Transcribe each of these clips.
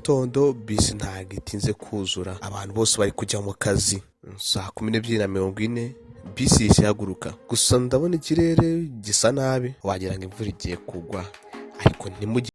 gitondo bisi ntabwo itinze kuzura, abantu bose bari kujya mu kazi. Saa 12:40 bisi yahise ihaguruka, gusa ndabona ikirere gisa nabi wagira ngo imvura igiye kugwa, ariko ntimujye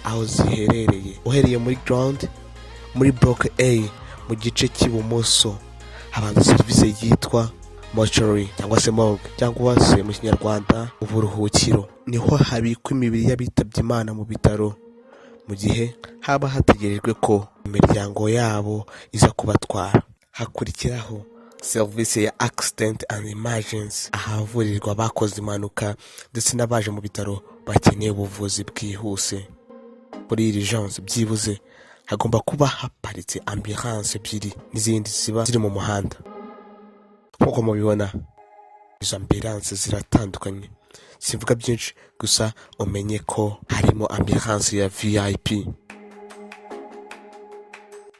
aho ziherereye. Uhereye muri ground muri block A mu gice cy'ibumoso habanza serivisi yitwa mortuary cyangwa se morgue cyangwa se mu kinyarwanda uburuhukiro. Niho habikwa imibiri y'abitabye Imana mu bitaro mu gihe haba hategerejwe ko imiryango yabo iza kubatwara. Hakurikiraho serivisi ya accident and emergency, ahavurirwa abakoze impanuka ndetse n'abaje mu bitaro bakeneye ubuvuzi bwihuse. Muri iri agence byibuze hagomba kuba haparitse ambulance ebyiri n'izindi ziba ziri mu muhanda. Nk'uko mubibona izo ambulance ziratandukanye, simvuga byinshi gusa umenye ko harimo ambulance ya VIP.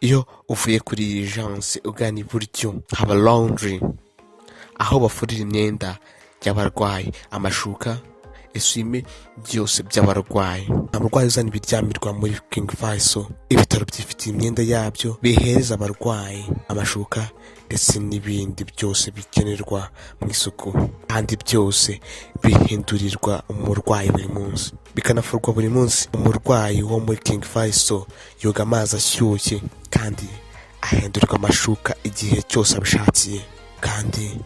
Iyo uvuye kuri iyi agence ugana iburyo haba laundry, aho bafurira imyenda y'abarwayi, amashuka, esume byose by'abarwayi. Abarwayi uzana ibiryamirwa muri King Faisal, ibitaro byifitiye imyenda yabyo bihereza abarwayi, amashuka ndetse n'ibindi byose bikenerwa mu isuku, kandi byose bihindurirwa umurwayi buri munsi, bikanafurwa buri munsi. Umurwayi wo muri King Faisal yoga amazi ashyushye kandi ahindurirwa amashuka igihe cyose abishakiye, kandi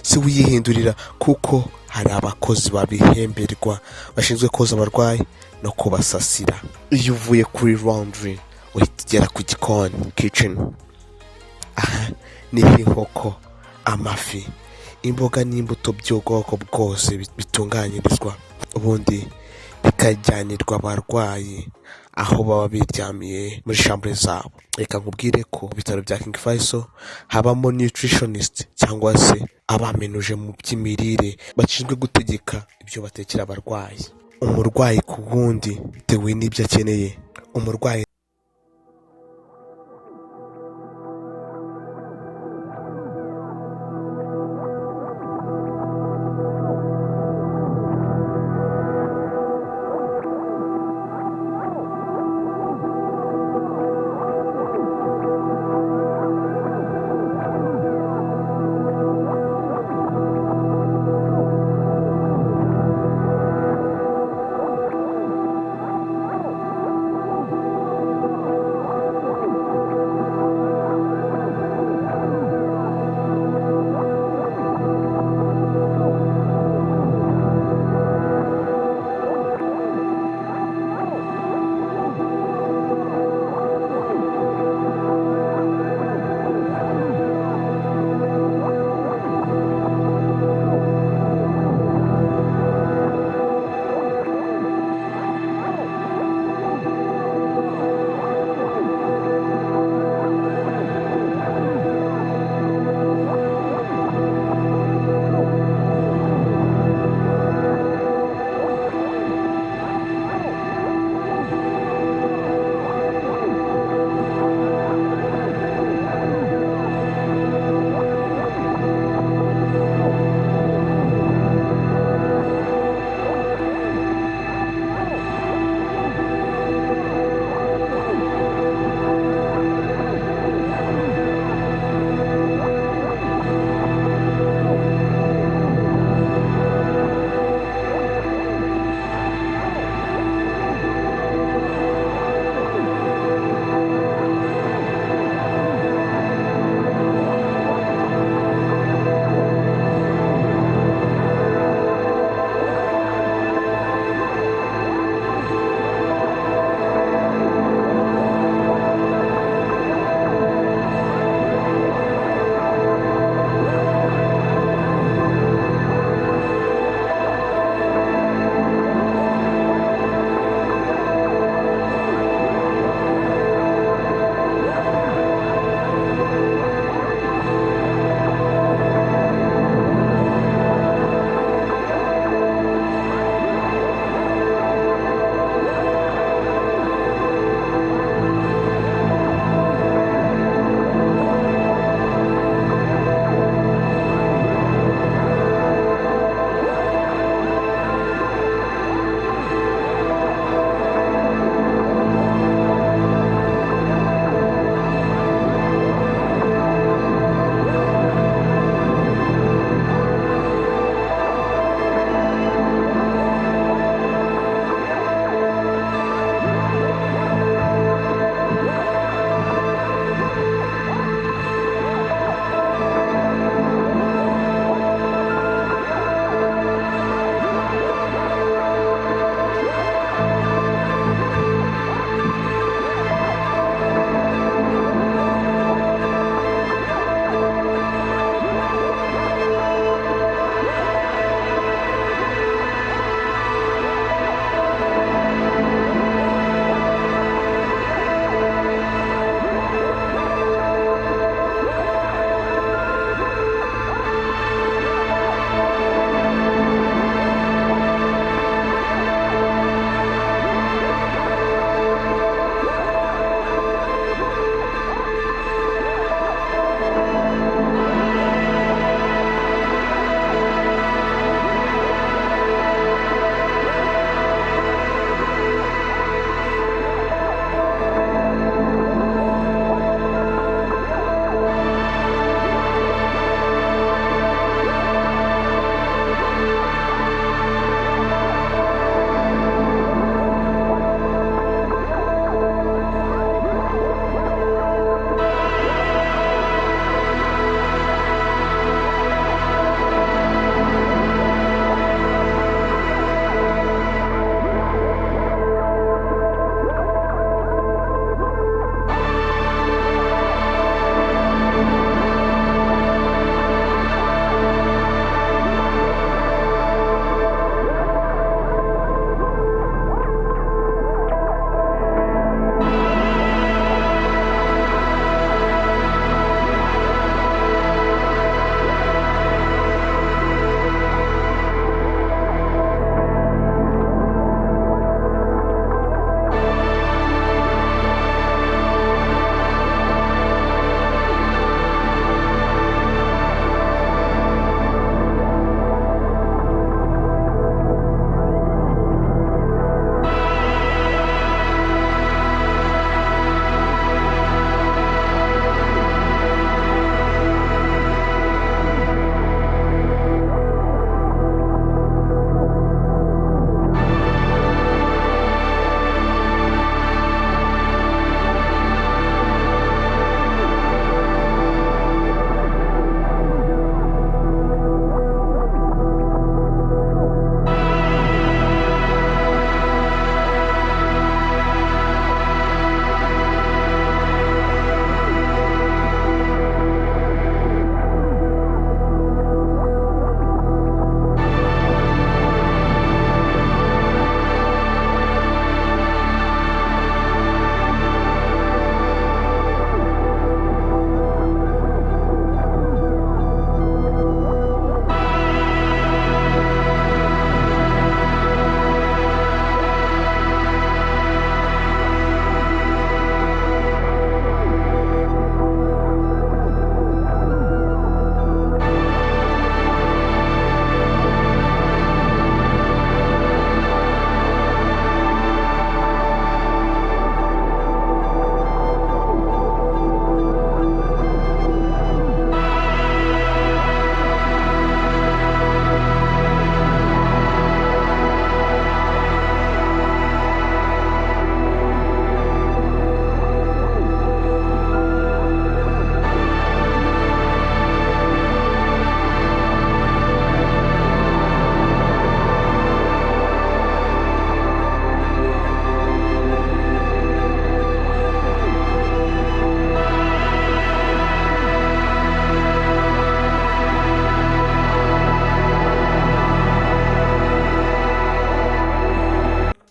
si wiyihindurira kuko hari abakozi babihemberwa bashinzwe koza abarwayi no kubasasira. Iyo uvuye kuri laundry uhita ugera ku gikoni kitchen. Aha niho inkoko, amafi, imboga n'imbuto by'ubwoko bwose bitunganyirizwa, ubundi bikajyanirwa abarwayi aho baba biryamiye muri chambre zabo. Reka nkubwire ko ibitaro bya King Faisal habamo nutritionist cyangwa se abamenuje mu by'imirire bashinzwe gutegeka ibyo batekera abarwayi, umurwayi ku wundi bitewe n'ibyo akeneye. Umurwayi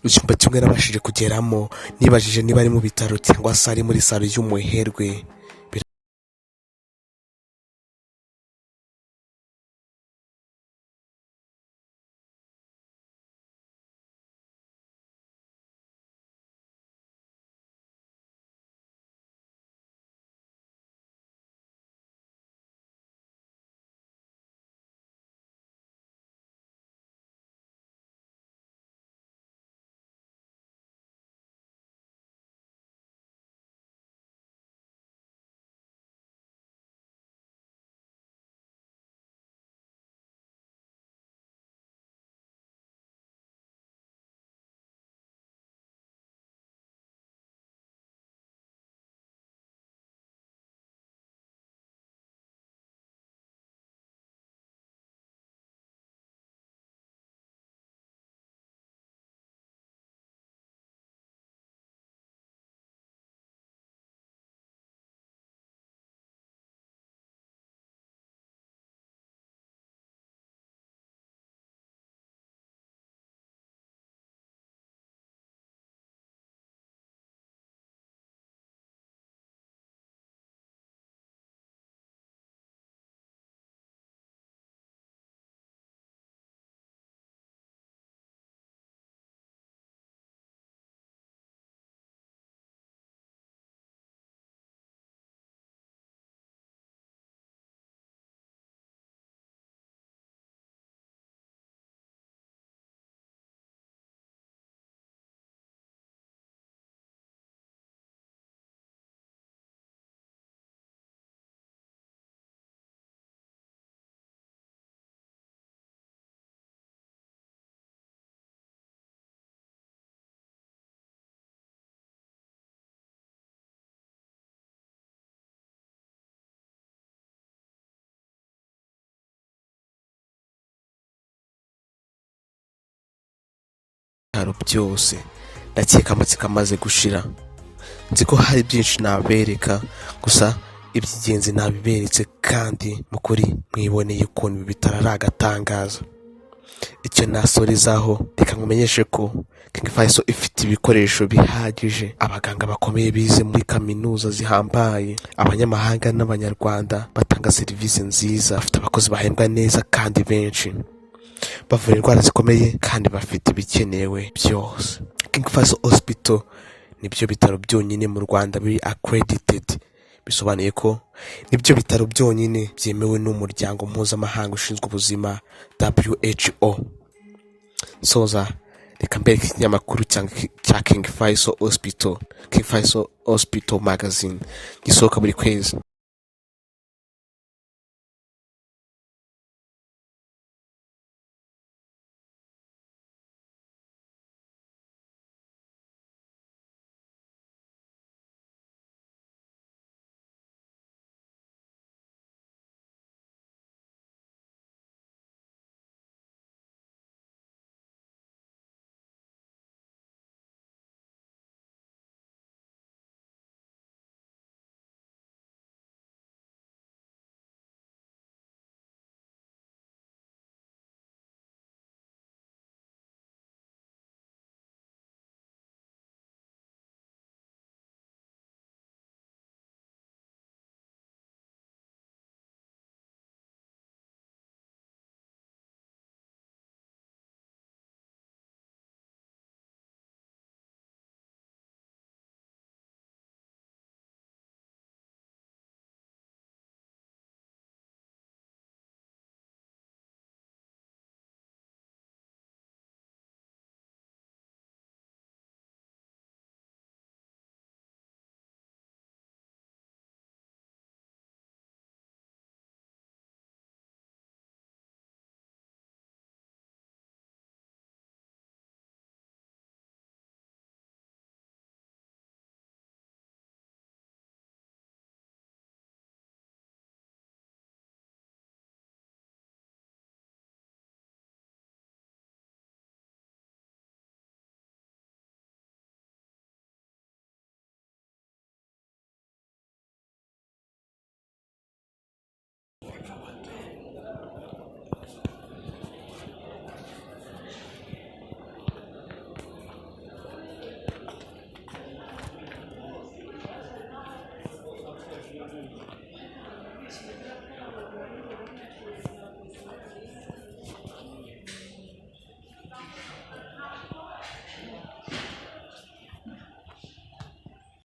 icyumba kimwe nabashije kugeramo nibajije niba ari mu bitaro cyangwa se ari muri salo y'umuherwe. Ibitaro byose ndakeka amatsiko amaze gushira, nzi ko hari byinshi nabereka, gusa iby'ingenzi nabiberetse kandi mu kuri mwiboneye ukuntu ibi bitaro ari agatangaza. Icyo nasorezaho reka nkumenyeshe ko King Faisal ifite ibikoresho bihagije, abaganga bakomeye bize muri kaminuza zihambaye, abanyamahanga n'abanyarwanda batanga serivisi nziza, bafite abakozi bahembwa neza kandi benshi, bavura indwara zikomeye kandi bafite ibikenewe byose. King Faisal Hospital nibyo bitaro byonyine mu Rwanda biri accredited, bisobanuye ko nibyo bitaro byonyine byemewe n'umuryango mpuzamahanga ushinzwe ubuzima WHO. Soza reka mbereke ikinyamakuru cya King Faisal Hospital, King Faisal Hospital Magazine gisohoka buri kwezi.